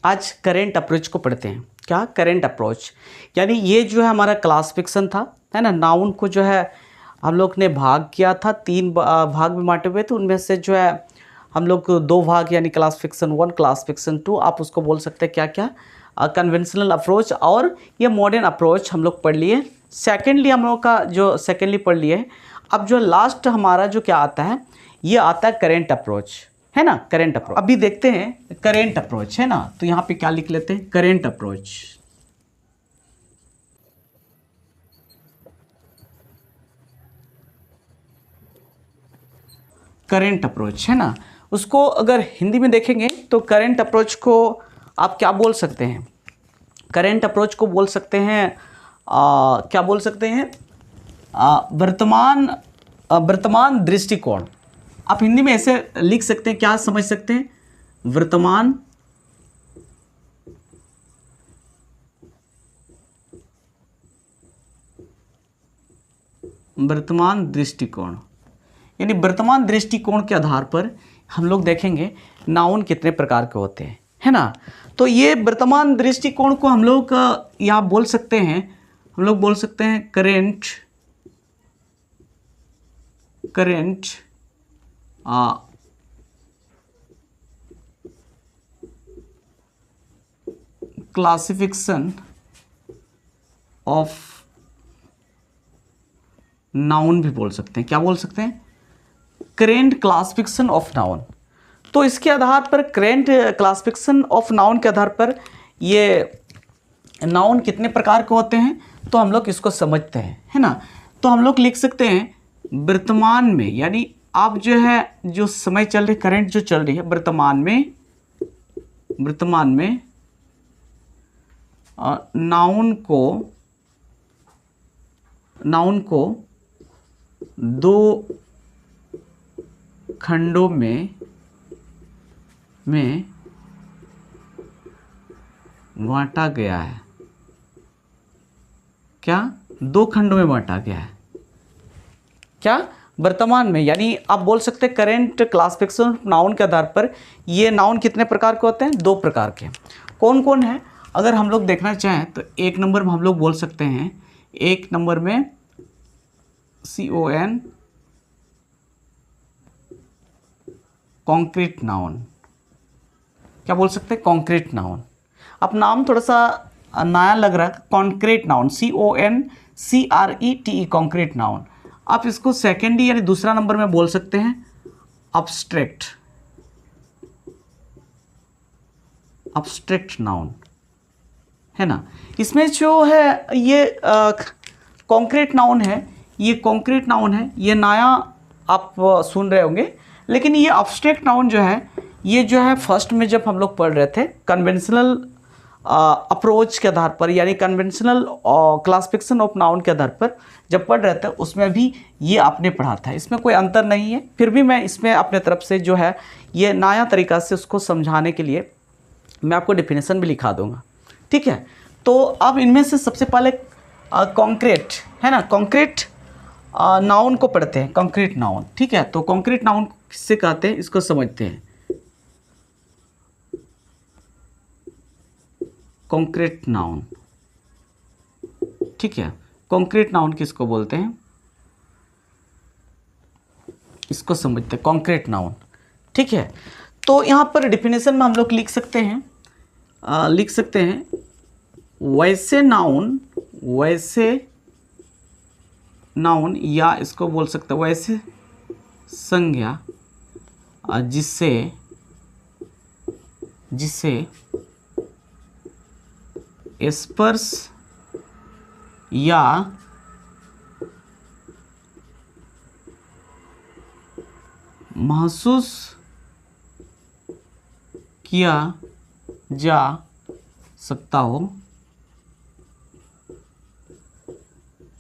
आज current approach को पढ़ते हैं। क्या? करेंट अप्रोच, यानी ये जो है हमारा क्लासिफिकेशन था, है ना। नाउन को जो है हम लोग ने भाग किया था, 3 भाग में बांटे हुए थे। उनमें से जो है हम लोग 2 भाग, यानी क्लासिफिकेशन 1, क्लासिफिकेशन 2, आप उसको बोल सकते हैं क्या क्या, कन्वेंशनल अप्रोच और ये मॉडर्न अप्रोच हम लोग पढ़ लिए। सेकेंडली हम लोग का जो सेकेंडली पढ़ लिए, अब जो लास्ट हमारा जो क्या आता है, ये आता है करेंट अप्रोच, है ना। करेंट अप्रोच अभी देखते हैं, करेंट अप्रोच, है ना। तो यहाँ पे क्या लिख लेते हैं, करेंट अप्रोच। करेंट अप्रोच, है ना। उसको अगर हिंदी में देखेंगे तो करेंट अप्रोच को आप क्या बोल सकते हैं, करेंट अप्रोच को बोल सकते हैं क्या बोल सकते हैं, वर्तमान दृष्टिकोण। आप हिंदी में ऐसे लिख सकते हैं, क्या समझ सकते हैं, वर्तमान दृष्टिकोण, यानी वर्तमान दृष्टिकोण के आधार पर हम लोग देखेंगे नाउन कितने प्रकार के होते हैं, है ना। तो ये वर्तमान दृष्टिकोण को हम लोग यहाँ बोल सकते हैं, हम लोग बोल सकते हैं करेंट क्लासिफिकेशन ऑफ नाउन भी बोल सकते हैं। क्या बोल सकते हैं, करेंट क्लासिफिकेशन ऑफ नाउन। तो इसके आधार पर, करेंट क्लासिफिकेशन ऑफ नाउन के आधार पर ये नाउन कितने प्रकार के होते हैं, तो हम लोग इसको समझते हैं, है ना। तो हम लोग लिख सकते हैं वर्तमान में, यानी आप जो है जो समय चल रही, करंट जो चल रही है वर्तमान में नाउन को 2 खंडों में बांटा गया है। क्या? 2 खंडों में बांटा गया है। क्या? वर्तमान में, यानी आप बोल सकते हैं करेंट क्लासिफिकेशन नाउन के आधार पर ये नाउन कितने प्रकार के होते हैं, 2 प्रकार के। कौन कौन है, अगर हम लोग देखना चाहें तो 1 नंबर में हम लोग बोल सकते हैं, 1 नंबर में CON कॉन्क्रीट नाउन। क्या बोल सकते हैं, कॉन्क्रीट नाउन। अब नाम थोड़ा सा नया लग रहा है, concrete noun, CONCRETE concrete noun. आप इसको सेकेंडरी यानी दूसरा नंबर में बोल सकते हैं अब्स्ट्रैक्ट नाउन, है ना। इसमें जो है ये कॉन्क्रीट नाउन है, ये कॉन्क्रीट नाउन है, ये नया आप सुन रहे होंगे। लेकिन ये अब्स्ट्रैक्ट नाउन जो है, ये जो है फर्स्ट में जब हम लोग पढ़ रहे थे कन्वेंशनल अप्रोच के आधार पर, यानी कन्वेंशनल क्लासिफिकेशन ऑफ नाउन के आधार पर जब पढ़ रहे थे, उसमें भी ये आपने पढ़ा था। इसमें कोई अंतर नहीं है, फिर भी मैं इसमें अपने तरफ से जो है ये नया तरीका से उसको समझाने के लिए मैं आपको डेफिनेशन भी लिखा दूंगा, ठीक है। तो अब इनमें से सबसे पहले कॉन्क्रीट, है ना, कॉन्क्रीट नाउन को पढ़ते हैं, कॉन्क्रीट नाउन, ठीक है। तो कॉन्क्रीट नाउन किससे कहते हैं, इसको समझते हैं। कॉन्क्रीट नाउन, ठीक है। कॉन्क्रीट नाउन किसको बोलते हैं, इसको समझते हैं, कॉन्क्रीट नाउन, ठीक है। तो यहाँ पर डेफिनेशन में हम लोग लिख सकते हैं वैसे नाउन या इसको बोल सकते हैं वैसे संज्ञा जिसे स्पर्श या महसूस किया जा सकता हो,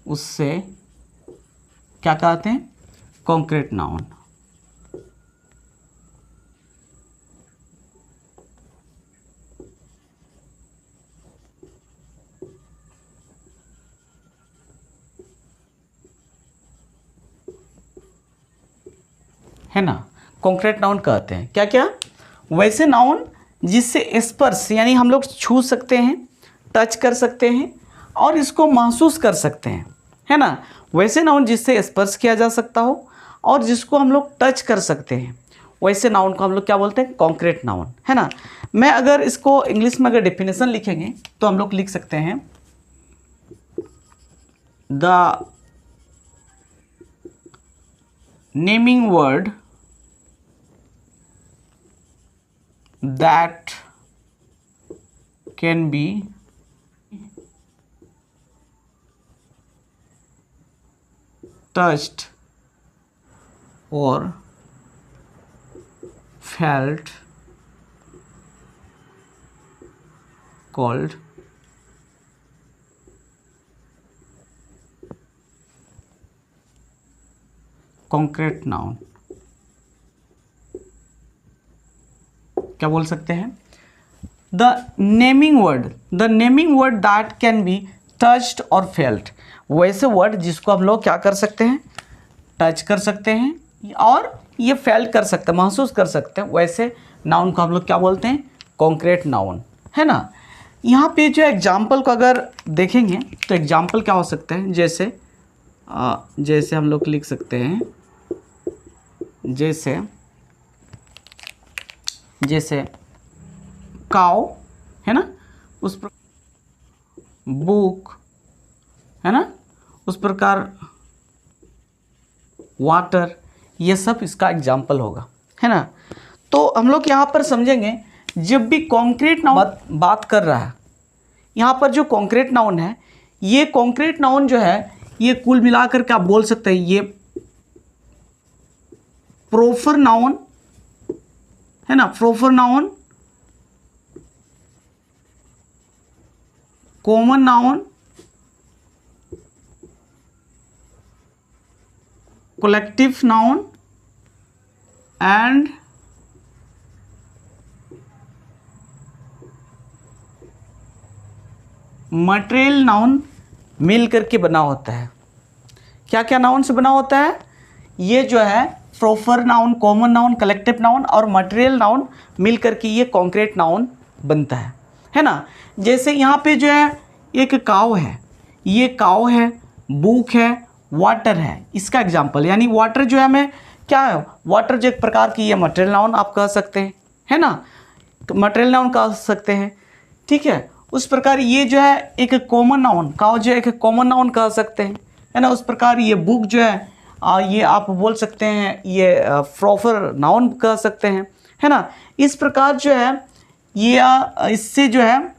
उससे क्या कहते हैं, कॉन्क्रीट नाउन। है ना, कॉन्क्रीट नाउन कहते हैं। क्या क्या? वैसे नाउन जिससे स्पर्श यानी हम लोग छू सकते हैं, टच कर सकते हैं और इसको महसूस कर सकते हैं, है ना। वैसे नाउन जिससे स्पर्श किया जा सकता हो और जिसको हम लोग टच कर सकते हैं, वैसे नाउन को हम लोग क्या बोलते हैं, कॉन्क्रीट नाउन, है ना। मैं अगर इसको इंग्लिश में अगर डेफिनेशन लिखेंगे तो हम लोग लिख सकते हैं the naming word that can be touched or felt called concrete noun। क्या बोल सकते हैं, the naming word that can be touched और फेल्ट। वैसे वर्ड जिसको हम लोग क्या कर सकते हैं, टच कर सकते हैं और ये फेल्ट कर सकते हैं, महसूस कर सकते हैं, वैसे नाउन को हम लोग क्या बोलते हैं, कॉन्क्रीट नाउन, है ना। यहाँ पे जो एग्जाम्पल को अगर देखेंगे तो एग्जाम्पल क्या हो सकते हैं, जैसे हम लोग लिख सकते हैं, जैसे काउ, है ना, उस पर बुक, है ना, उस प्रकार वाटर, ये सब इसका एग्जाम्पल होगा, है ना। तो हम लोग यहाँ पर समझेंगे, जब भी कॉन्क्रीट नाउन बात कर रहा है, यहाँ पर जो कॉन्क्रीट नाउन है, ये कॉन्क्रीट नाउन जो है, ये कुल मिलाकर के आप बोल सकते हैं ये प्रोपर नाउन, है ना, proper noun, common noun, collective noun and material noun मिल करके बना होता है। क्या क्या नाउन से बना होता है, ये जो है proper noun, common noun, collective noun और मटेरियल नाउन मिल करके ये कॉन्क्रीट नाउन बनता है ना। जैसे यहाँ पे जो है एक काव है, ये काव है, बुक है, वाटर है, इसका एग्जाम्पल, यानी वाटर जो है हमें क्या है, वाटर जो एक प्रकार की ये मटेरियल नाउन आप कह सकते हैं, है ना, मटेरियल नाउन कह सकते हैं, ठीक है। उस प्रकार ये जो है एक कॉमन नाउन, काव जो है एक कॉमन नाउन कह सकते हैं, है ना। उस प्रकार ये बुक जो है ये आप बोल सकते हैं, ये प्रॉपर नाउन कह सकते हैं, है ना। इस प्रकार जो है ये इससे जो है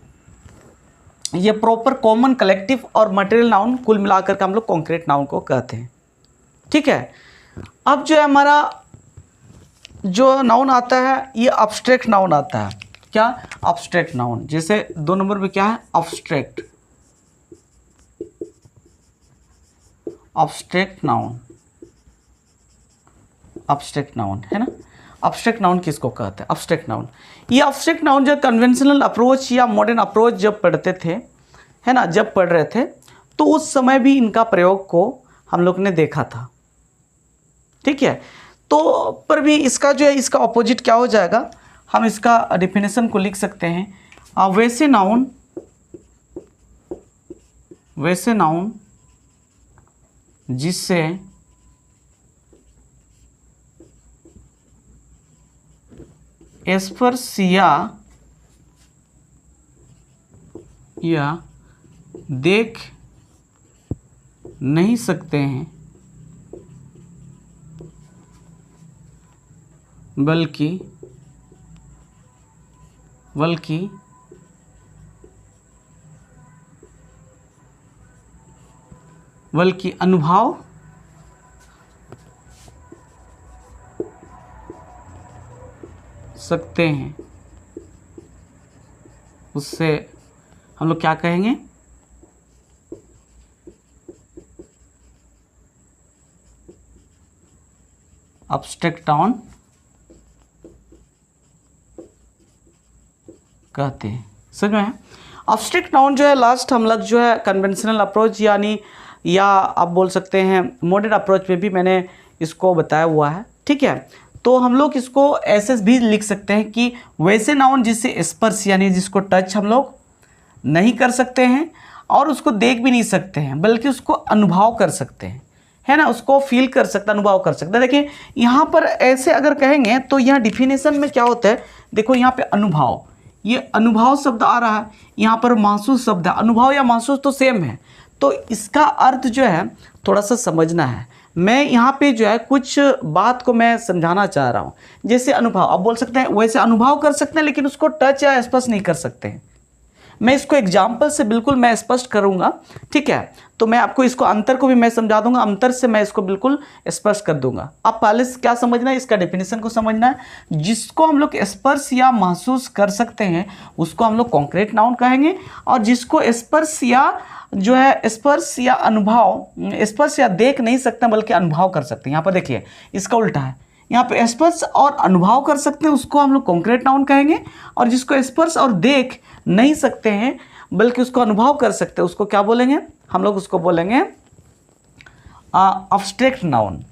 ये प्रॉपर, कॉमन, कलेक्टिव और मटेरियल नाउन कुल मिलाकर के हम लोग कॉन्क्रीट नाउन को कहते हैं, ठीक है। अब जो है हमारा जो नाउन आता है, ये अब्स्ट्रैक्ट नाउन आता है। क्या, अब्स्ट्रैक्ट नाउन। जैसे 2 नंबर पे क्या है, अब्स्ट्रैक्ट नाउन, अब्स्ट्रैक्ट नाउन, है ना। अब्स्ट्रैक्ट नाउन किसको कहते हैं, अब्स्ट्रैक्ट नाउन। ये अब्स्ट्रैक्ट नाउन जो कन्वेंशनल अप्रोच या मॉडर्न अप्रोच जब पढ़ते थे, है ना, जब पढ़ रहे थे, तो उस समय भी इनका प्रयोग को हम लोग ने देखा था, ठीक है। तो पर भी इसका जो है, इसका ऑपोजिट क्या हो जाएगा, हम इसका डेफिनेशन को लिख सकते हैं, वैसे नाउन जिससे स्पर्श या देख नहीं सकते हैं, बल्कि अनुभव सकते हैं, उससे हम लोग क्या कहेंगे, अब्स्ट्रैक्ट नाउन कहते हैं। समझ में है। अब्स्ट्रैक्ट नाउन जो है लास्ट हम लोग जो है कन्वेंशनल अप्रोच यानी या आप बोल सकते हैं मॉडर्न अप्रोच में भी मैंने इसको बताया हुआ है, ठीक है। तो हम लोग इसको ऐसे भी लिख सकते हैं कि वैसे नाउन जिससे स्पर्श यानी जिसको टच हम लोग नहीं कर सकते हैं और उसको देख भी नहीं सकते हैं, बल्कि उसको अनुभव कर सकते हैं, है ना, उसको फील कर सकते हैं, अनुभव कर सकते हैं। देखिए यहाँ पर ऐसे अगर कहेंगे तो यहाँ डिफिनेशन में क्या होता है, देखो यहाँ पे अनुभव, ये अनुभव शब्द आ रहा है, यहाँ पर महसूस शब्द है। अनुभव या महसूस तो सेम है, तो इसका अर्थ जो है थोड़ा सा समझना है। मैं यहाँ पे जो है कुछ बात को मैं समझाना चाह रहा हूँ। जैसे अनुभव, आप बोल सकते हैं वैसे अनुभव कर सकते हैं, लेकिन उसको टच या स्पर्श नहीं कर सकते हैं। मैं इसको एग्जाम्पल से बिल्कुल मैं स्पष्ट करूंगा, ठीक है। तो मैं आपको इसको अंतर को भी मैं समझा दूंगा, अंतर से मैं इसको बिल्कुल स्पष्ट कर दूंगा। आप पहले से क्या समझना है, इसका डेफिनेशन को समझना है। जिसको हम लोग स्पर्श या महसूस कर सकते हैं उसको हम लोग कॉन्क्रीट नाउन कहेंगे, और जिसको स्पर्श या जो है स्पर्श या अनुभव, स्पर्श या देख नहीं सकते बल्कि अनुभव कर सकते हैं। यहाँ पर देखिए इसका उल्टा है, यहाँ पे स्पर्श और अनुभव कर सकते हैं उसको हम लोग कॉन्क्रीट नाउन कहेंगे, और जिसको स्पर्श और देख नहीं सकते हैं बल्कि उसको अनुभव कर सकते हैं उसको क्या बोलेंगे, हम लोग उसको बोलेंगे अब्स्ट्रैक्ट नाउन,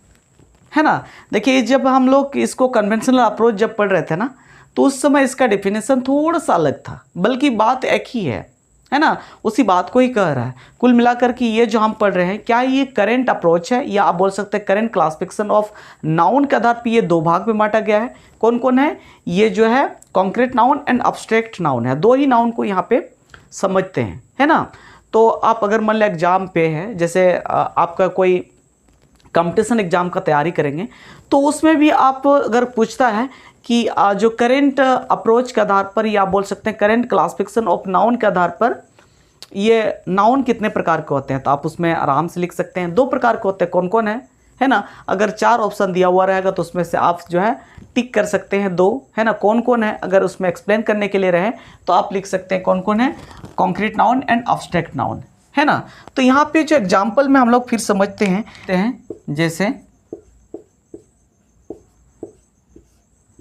है ना। देखिए जब हम लोग इसको कन्वेंशनल अप्रोच जब पढ़ रहे थे ना, तो उस समय इसका डेफिनेशन थोड़ा सा अलग था, बल्कि बात एक ही है ना, उसी बात को ही कह रहा है। कुल मिलाकर कि ये जो हम पढ़ रहे हैं, क्या ये करेंट अप्रोच है, या आप बोल सकते हैं करेंट क्लासिफिकेशन ऑफ नाउन के आधार पर ये दो भाग में बांटा गया है। कौन कौन है, ये जो है concrete noun and abstract noun है, दो ही नाउन को यहाँ पे समझते हैं, है ना। तो आप अगर मान लो एग्जाम पे है, जैसे आपका कोई कंपटीशन एग्जाम का तैयारी करेंगे, तो उसमें भी आप अगर पूछता है कि जो करेंट अप्रोच के आधार पर, या आप बोल सकते हैं करेंट क्लासिफिकेशन ऑफ नाउन के आधार पर ये नाउन कितने प्रकार के होते हैं, तो आप उसमें आराम से लिख सकते हैं। दो प्रकार के होते हैं, कौन कौन है ना। अगर 4 ऑप्शन दिया हुआ रहेगा तो उसमें से आप जो है टिक कर सकते हैं 2, है ना। कौन कौन है, अगर उसमें एक्सप्लेन करने के लिए रहे तो आप लिख सकते हैं कौन कौन है, concrete noun and abstract noun, है ना। तो यहाँ पे जो एग्जाम्पल में हम लोग फिर समझते हैं,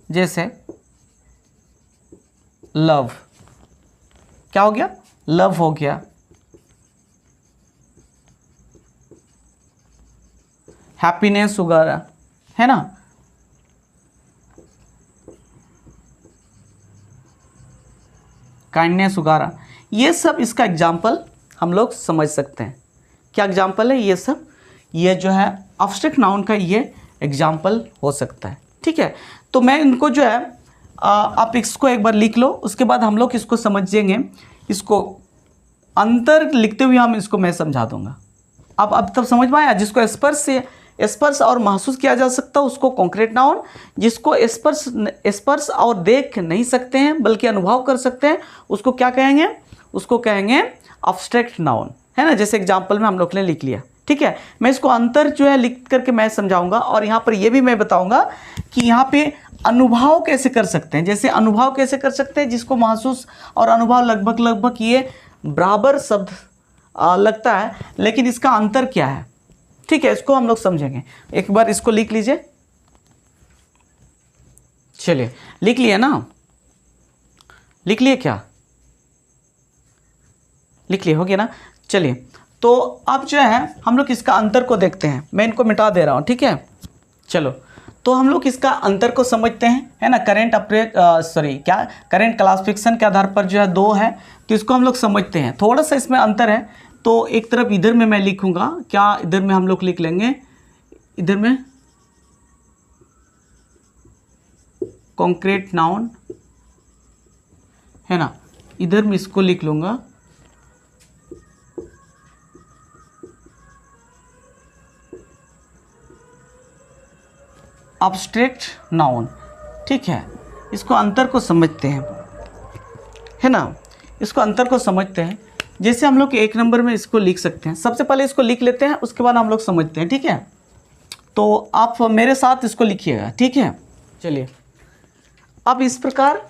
जैसे लव, क्या हो गया, लव हो गया, हैप्पीनेस वगैरह, है ना। काइंडनेस वगैरह, ये सब इसका एग्जाम्पल हम लोग समझ सकते हैं। क्या एग्जाम्पल है ये सब, ये जो है अब्स्ट्रैक्ट नाउन का ये एग्जाम्पल हो सकता है, ठीक है। तो मैं इनको जो है आप इसको एक बार लिख लो, उसके बाद हम लोग इसको समझेंगे। इसको अंतर लिखते हुए हम इसको मैं समझा दूंगा। अब तब समझ में आया, जिसको स्पर्श और महसूस किया जा सकता है उसको कॉन्क्रीट नाउन, जिसको स्पर्श और देख नहीं सकते हैं बल्कि अनुभव कर सकते हैं उसको क्या कहेंगे, उसको कहेंगे अब्स्ट्रैक्ट नाउन, है ना। जैसे एग्जाम्पल में हम लोग ने लिख लिया, ठीक है। मैं इसको अंतर जो है लिख करके मैं समझाऊंगा, और यहाँ पर ये भी मैं बताऊंगा कि यहाँ पे अनुभव कैसे कर सकते हैं। जैसे अनुभव कैसे कर सकते हैं, जिसको महसूस और अनुभव लगभग ये बराबर शब्द लगता है, लेकिन इसका अंतर क्या है, ठीक है, इसको हम लोग समझेंगे। एक बार इसको लिख लीजिए, चलिए लिख लिए ना, लिख लिए क्या, लिख लिए, हो गया ना। चलिए तो अब जो है हम लोग इसका अंतर को देखते हैं, मैं इनको मिटा दे रहा हूँ, ठीक है। चलो तो हम लोग इसका अंतर को समझते हैं, है ना। करेंट क्लासिफिकेशन के आधार पर जो है 2 है, तो इसको हम लोग समझते हैं। थोड़ा सा इसमें अंतर है, तो एक तरफ इधर में मैं लिखूंगा, क्या इधर में हम लोग लिख लेंगे, इधर में कॉन्क्रीट नाउन, है ना, इधर में इसको लिख लूंगा अब्स्ट्रैक्ट नाउन, ठीक है। इसको अंतर को समझते हैं, है ना, इसको अंतर को समझते हैं। जैसे हम लोग 1 नंबर में इसको लिख सकते हैं, सबसे पहले इसको लिख लेते हैं, उसके बाद हम लोग समझते हैं, ठीक है। तो आप मेरे साथ इसको लिखिएगा, ठीक है। चलिए अब इस प्रकार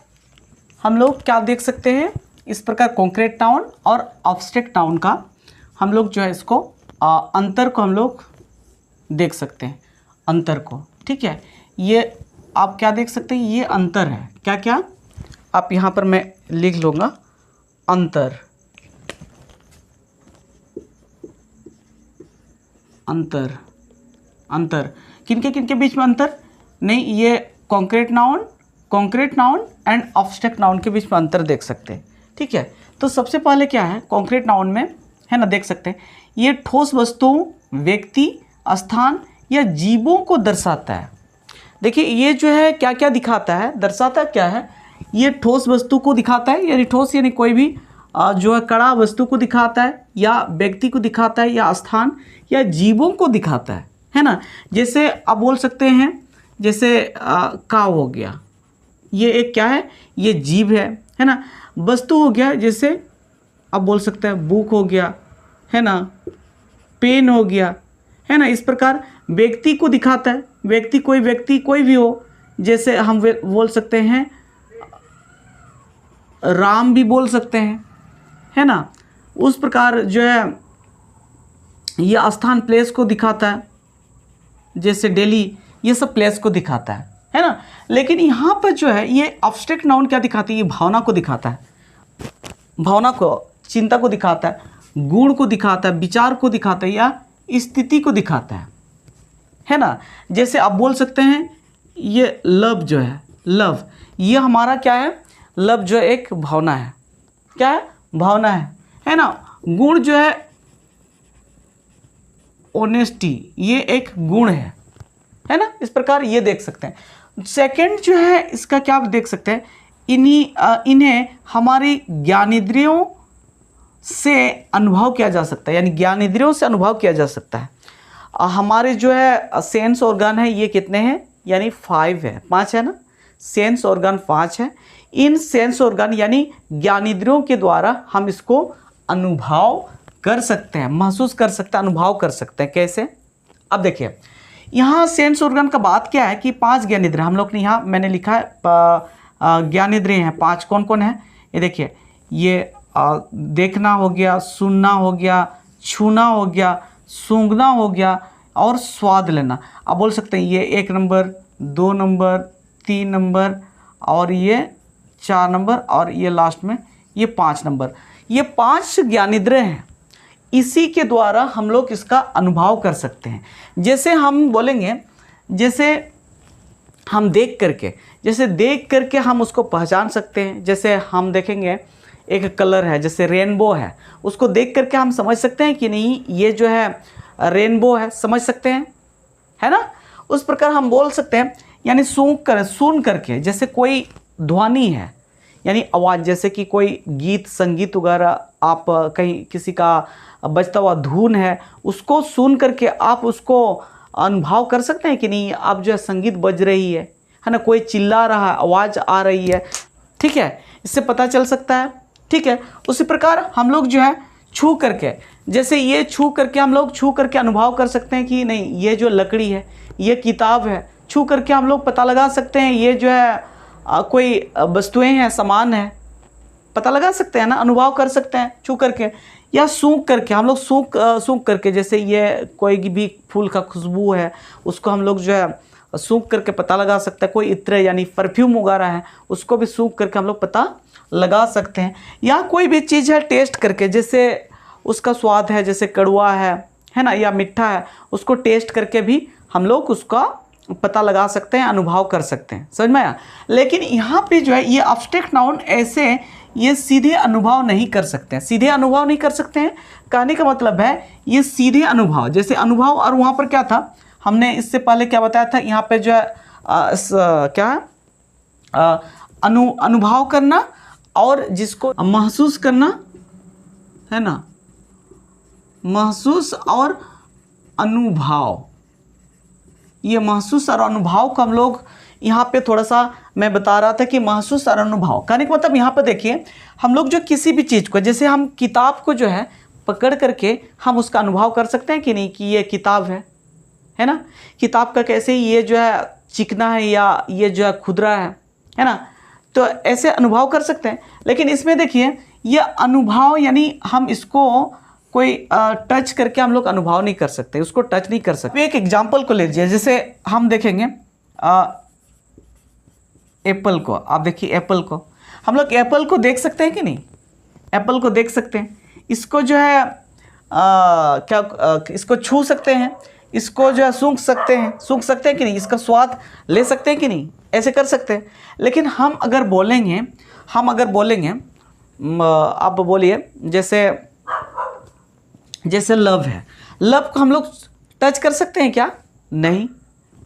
हम लोग क्या देख सकते हैं, इस प्रकार कॉन्क्रीट नाउन और अब्स्ट्रैक्ट नाउन का हम लोग जो है इसको अंतर को हम लोग देख सकते हैं, अंतर को, ठीक है। ये आप क्या देख सकते हैं, ये अंतर है, क्या क्या, आप यहाँ पर मैं लिख लूँगा अंतर, अंतर, अंतर किनके बीच में अंतर, नहीं, ये concrete noun and abstract noun के बीच में अंतर देख सकते हैं, ठीक है। तो सबसे पहले क्या है कॉन्क्रीट नाउन में, है ना, देख सकते हैं ये ठोस वस्तुओं, व्यक्ति, स्थान या जीवों को दर्शाता है। देखिए ये जो है क्या क्या दिखाता है, दर्शाता क्या है, ये ठोस वस्तु को दिखाता है, यानी ठोस यानी कोई भी जो है कड़ा वस्तु को दिखाता है, या व्यक्ति को दिखाता है, या स्थान या जीवों को दिखाता है ना। जैसे आप बोल सकते हैं, जैसे काव हो गया, ये एक क्या है, ये जीव है ना। वस्तु हो गया, जैसे आप बोल सकते हैं बुक हो गया, है ना, पेन हो गया, है ना। इस प्रकार व्यक्ति को दिखाता है, व्यक्ति कोई भी हो, जैसे हम बोल सकते हैं राम भी बोल सकते हैं, है ना। उस प्रकार जो है ये स्थान प्लेस को दिखाता है, जैसे दिल्ली, ये सब प्लेस को दिखाता है ना। लेकिन यहाँ पर जो है ये एब्स्ट्रैक्ट नाउन क्या दिखाती है, ये भावना को दिखाता है, भावना को, चिंता को दिखाता है, गुण को दिखाता है, विचार को दिखाता है, या स्थिति को दिखाता है ना। जैसे आप बोल सकते हैं ये लव जो है, लव ये हमारा क्या है, लव जो एक भावना है, क्या है, भावना है ना। गुण जो है ऑनेस्टी, ये एक गुण है ना। इस प्रकार ये देख सकते हैं। सेकंड जो है इसका क्या आप देख सकते हैं, इन्हें हमारी ज्ञानेंद्रियों से अनुभव किया जा सकता है, यानी ज्ञानेंद्रियों से अनुभव किया जा सकता है। हमारे जो है सेंस ऑर्गन है, ये कितने हैं, यानी 5 है ना, सेंस ऑर्गन 5 है। इन सेंस ऑर्गन यानी ज्ञानेंद्रियों के द्वारा हम इसको अनुभव कर सकते हैं, महसूस कर सकते हैं, अनुभव कर सकते हैं। कैसे, अब देखिए यहाँ सेंस ऑर्गन का बात क्या है कि 5 ज्ञानेंद्रिय हम लोग ने, यहाँ मैंने लिखा है ज्ञानेंद्रिय हैं 5, कौन कौन है, ये देखिए, ये देखना हो गया, सुनना हो गया, छूना हो गया, सूंघना हो गया, और स्वाद लेना। आप बोल सकते हैं ये 1 नंबर, 2 नंबर, 3 नंबर, और ये 4 नंबर, और ये लास्ट में ये 5 नंबर। ये 5 ज्ञानेंद्रिय हैं, इसी के द्वारा हम लोग इसका अनुभव कर सकते हैं। जैसे हम बोलेंगे, जैसे हम देख करके हम उसको पहचान सकते हैं। जैसे हम देखेंगे एक कलर है, जैसे रेनबो है, उसको देख करके हम समझ सकते हैं कि नहीं ये जो है रेनबो है, समझ सकते हैं, है ना। उस प्रकार हम बोल सकते हैं, यानी सुन करके, जैसे कोई ध्वनि है यानी आवाज़, जैसे कि कोई गीत संगीत वगैरह, आप कहीं किसी का बजता हुआ धुन है, उसको सुन करके आप उसको अनुभव कर सकते हैं कि नहीं, आप जो है संगीत बज रही है ना, कोई चिल्ला रहा है, आवाज़ आ रही है, ठीक है, इससे पता चल सकता है, ठीक है। उसी प्रकार हम लोग जो है छू करके, जैसे ये छू करके हम लोग छू करके अनुभव कर सकते हैं कि नहीं ये जो लकड़ी है, ये किताब है, छू करके हम लोग पता लगा सकते हैं ये जो है कोई वस्तुएं हैं, सामान है, पता लगा सकते हैं ना, अनुभव कर सकते हैं छू करके। या सूंघ करके हम लोग सूंघ करके, जैसे ये कोई भी फूल का खुशबू है, उसको हम लोग जो है सूंघ करके पता लगा सकते हैं। कोई इत्र यानी परफ्यूम वगैरह है, उसको भी सूंघ करके हम लोग पता लगा सकते हैं। या कोई भी चीज़ है टेस्ट करके, जैसे उसका स्वाद है, जैसे कड़वा है ना, या मीठा है, उसको टेस्ट करके भी हम लोग उसका पता लगा सकते हैं, अनुभव कर सकते हैं, समझ में आया। लेकिन यहाँ पे जो है ये एब्स्ट्रैक्ट नाउन ऐसे ये सीधे अनुभव नहीं कर सकते हैं, सीधे अनुभव नहीं कर सकते हैं। कहने का मतलब है ये सीधे अनुभव, जैसे अनुभव, और वहाँ पर क्या था, हमने इससे पहले क्या बताया था, यहाँ पे जो है क्या है अनुभव करना और जिसको महसूस करना, है ना, महसूस और अनुभव। ये महसूस और अनुभव को हम लोग यहाँ पे थोड़ा सा मैं बता रहा था कि महसूस और अनुभव कहने का मतलब, यहाँ पे देखिए हम लोग जो किसी भी चीज़ को, जैसे हम किताब को जो है पकड़ करके हम उसका अनुभव कर सकते हैं कि नहीं कि ये किताब है ना। किताब का कैसे ये जो है चिकना है या ये जो है खुदरा है ना, तो ऐसे अनुभव कर सकते हैं। लेकिन इसमें देखिए ये अनुभव यानी हम इसको कोई टच करके हम लोग अनुभव नहीं कर सकते, उसको टच नहीं कर सकते। एक एग्जांपल को ले लीजिए, जैसे हम देखेंगे एप्पल को, आप देखिए एप्पल को, हम लोग एप्पल को देख सकते हैं कि नहीं, एप्पल को देख सकते हैं, इसको जो है इसको छू सकते हैं इसको जो है सूंघ सकते हैं कि नहीं, इसका स्वाद ले सकते हैं कि नहीं, ऐसे कर सकते हैं। लेकिन हम अगर बोलेंगे आप बोलिए जैसे लव है, लव को हम लोग टच कर सकते हैं क्या? नहीं,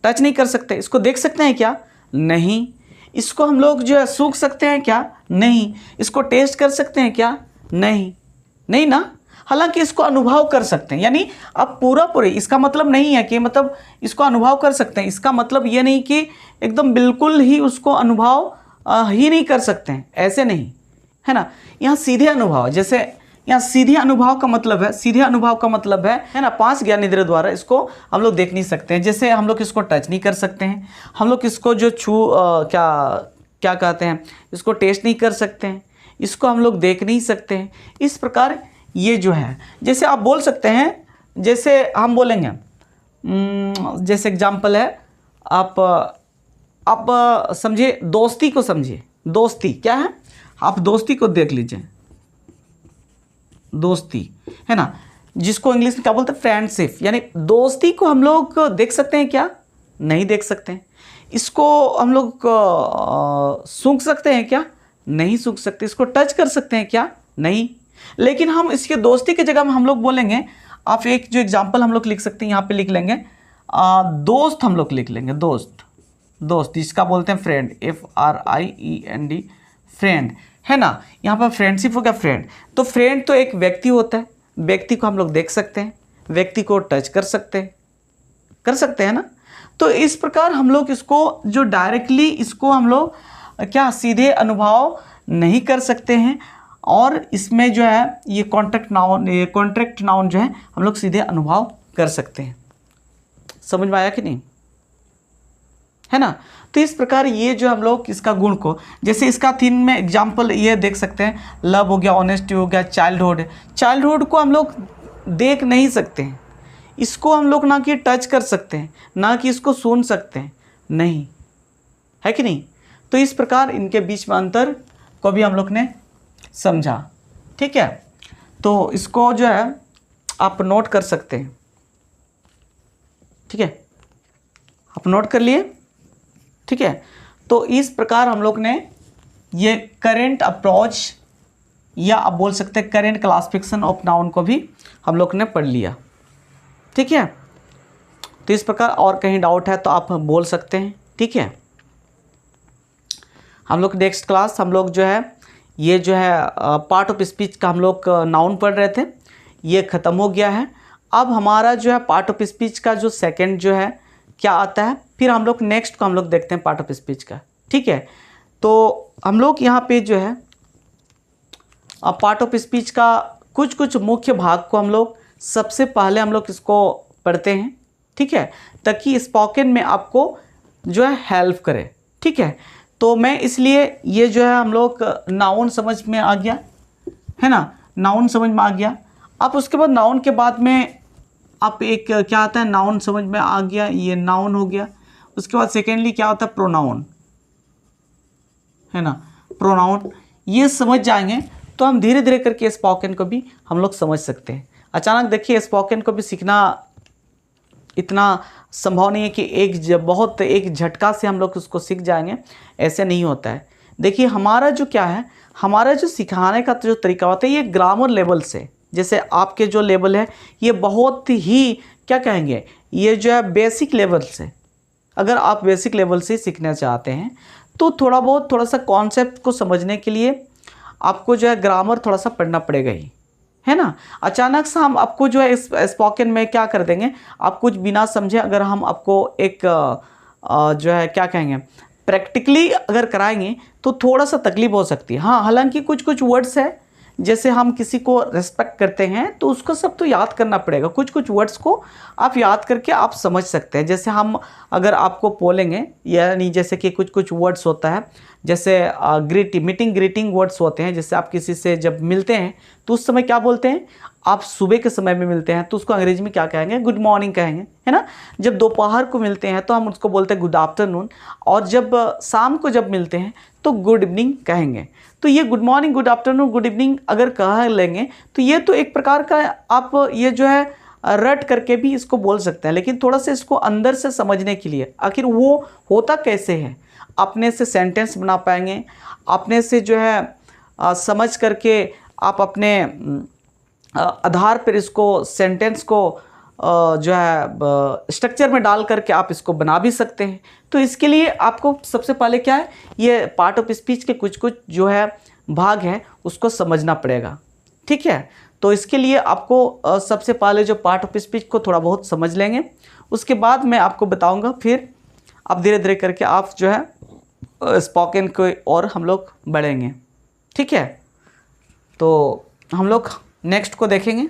टच नहीं कर सकते। इसको देख सकते हैं क्या? नहीं। इसको हम लोग जो है सूंघ सकते हैं क्या? नहीं। इसको टेस्ट कर सकते हैं क्या? नहीं ना। हालांकि इसको अनुभव कर सकते हैं, यानी अब पूरे इसका मतलब नहीं है कि मतलब इसको अनुभव कर सकते हैं, इसका मतलब ये नहीं कि एकदम बिल्कुल ही उसको अनुभव ही नहीं कर सकते हैं, ऐसे नहीं है ना। यहाँ सीधे अनुभव, जैसे यहाँ सीधे अनुभव का मतलब है ना, 5 ज्ञानेंद्रियों द्वारा इसको हम लोग देख नहीं सकते हैं। जैसे हम लोग इसको टच नहीं कर सकते हैं, हम लोग इसको जो क्या कहते हैं, इसको टेस्ट नहीं कर सकते हैं, इसको हम लोग देख नहीं सकते हैं। इस प्रकार ये जो है, जैसे आप बोल सकते हैं, जैसे हम बोलेंगे, जैसे एग्जाम्पल है, आप समझिए, दोस्ती को समझिए। दोस्ती क्या है? आप दोस्ती को देख लीजिए, दोस्ती है ना, जिसको इंग्लिश में क्या बोलते हैं? फ्रेंडशिप। यानी दोस्ती को हम लोग देख सकते हैं क्या? नहीं देख सकते हैं। इसको हम लोग सूंघ सकते हैं क्या? नहीं सूंघ सकते। इसको टच कर सकते हैं क्या? नहीं। लेकिन हम इसके दोस्ती की जगह में हम लोग बोलेंगे, आप एक जो एग्जाम्पल हम लोग लिख सकते हैं, यहाँ पे लिख लेंगे दोस्त, हम लोग लिख लेंगे दोस्त जिसका बोलते हैं फ्रेंड, FRIEND, फ्रेंड है ना। यहाँ पर फ्रेंडशिप हो गया, फ्रेंड। तो फ्रेंड तो एक व्यक्ति होता है, व्यक्ति को हम लोग देख सकते हैं, व्यक्ति को टच कर सकते हैं ना। तो इस प्रकार हम लोग इसको जो डायरेक्टली इसको हम लोग क्या सीधे अनुभव नहीं कर सकते हैं, और इसमें जो है ये कॉन्ट्रैक्ट नाउन जो है हम लोग सीधे अनुभव कर सकते हैं। समझ में आया कि नहीं, है ना। तो इस प्रकार ये जो हम लोग इसका गुण को, जैसे इसका 3 में एग्जाम्पल ये देख सकते हैं, लव हो गया, ऑनेस्टी हो गया, चाइल्डहुड को हम लोग देख नहीं सकते हैं, इसको हम लोग ना कि टच कर सकते हैं, ना कि इसको सुन सकते हैं, नहीं है कि नहीं। तो इस प्रकार इनके बीच में अंतर को भी हम लोग ने समझा, ठीक है। तो इसको जो है आप नोट कर सकते हैं, ठीक है, आप नोट कर लिए, ठीक है। तो इस प्रकार हम लोग ने ये करेंट अप्रोच, या आप बोल सकते हैं करेंट क्लासिफिकेशन ऑफ नाउन को भी हम लोग ने पढ़ लिया, ठीक है। तो इस प्रकार और कहीं डाउट है तो आप बोल सकते हैं, ठीक है। हम लोग नेक्स्ट क्लास हम लोग जो है ये जो है पार्ट ऑफ स्पीच का हम लोग नाउन पढ़ रहे थे, ये ख़त्म हो गया है। अब हमारा जो है पार्ट ऑफ स्पीच का जो सेकंड जो है क्या आता है, फिर हम लोग नेक्स्ट को हम लोग देखते हैं पार्ट ऑफ स्पीच का, ठीक है। तो हम लोग यहाँ पे जो है पार्ट ऑफ स्पीच का कुछ मुख्य भाग को हम लोग सबसे पहले हम लोग इसको पढ़ते हैं, ठीक है, ताकि स्पोकन में आपको जो है हेल्प करे, ठीक है। तो मैं इसलिए ये जो है हम लोग नाउन समझ में आ गया, है ना, नाउन समझ में आ गया। अब उसके बाद नाउन के बाद में आप एक क्या आता है, नाउन समझ में आ गया, ये नाउन हो गया। उसके बाद सेकेंडली क्या होता है, प्रोनाउन, है ना, प्रोनाउन। ये समझ जाएंगे तो हम धीरे धीरे करके स्पोकन को भी हम लोग समझ सकते हैं। अचानक देखिए स्पोकन को भी सीखना इतना संभव नहीं है कि एक झटका से हम लोग उसको सीख जाएंगे, ऐसे नहीं होता है। देखिए हमारा जो क्या है, हमारा जो सिखाने का जो तरीका होता है ये ग्रामर लेवल से, जैसे आपके जो लेवल है ये बहुत ही क्या कहेंगे, ये जो है बेसिक लेवल से, अगर आप बेसिक लेवल से सीखना चाहते हैं तो थोड़ा सा कॉन्सेप्ट को समझने के लिए आपको जो है ग्रामर थोड़ा सा पढ़ना पड़ेगा ही, है ना। अचानक से हम आपको जो है स्पोकन में क्या कर देंगे, आप कुछ बिना समझे अगर हम आपको एक जो है क्या कहेंगे प्रैक्टिकली अगर कराएंगे तो थोड़ा सा तकलीफ हो सकती है। हाँ, हालांकि कुछ वर्ड्स है, जैसे हम किसी को रेस्पेक्ट करते हैं तो उसको सब तो याद करना पड़ेगा, कुछ वर्ड्स को आप याद करके आप समझ सकते हैं। जैसे हम अगर आपको बोलेंगे, यानी जैसे कि कुछ वर्ड्स होता है, जैसे ग्रीटिंग वर्ड्स होते हैं। जैसे आप किसी से जब मिलते हैं तो उस समय क्या बोलते हैं, आप सुबह के समय में मिलते हैं तो उसको अंग्रेजी में क्या कहेंगे, गुड मॉर्निंग कहेंगे, है ना। जब दोपहर को मिलते हैं तो हम उसको बोलते हैं गुड आफ्टरनून, और जब शाम को जब मिलते हैं तो गुड इवनिंग कहेंगे। तो ये good morning, good afternoon, good evening अगर कह लेंगे तो ये तो एक प्रकार का आप ये जो है रट करके भी इसको बोल सकते हैं, लेकिन थोड़ा सा इसको अंदर से समझने के लिए आखिर वो होता कैसे है, अपने से सेंटेंस बना पाएंगे, अपने से जो है समझ करके आप अपने आधार पर इसको सेंटेंस को जो है स्ट्रक्चर में डाल करके आप इसको बना भी सकते हैं। तो इसके लिए आपको सबसे पहले क्या है, ये पार्ट ऑफ स्पीच के कुछ कुछ जो है भाग है उसको समझना पड़ेगा, ठीक है। तो इसके लिए आपको सबसे पहले जो पार्ट ऑफ स्पीच को थोड़ा बहुत समझ लेंगे, उसके बाद मैं आपको बताऊंगा, फिर अब धीरे धीरे करके आप जो है स्पोकन को और हम लोग बढ़ेंगे, ठीक है। तो हम लोग नेक्स्ट को देखेंगे।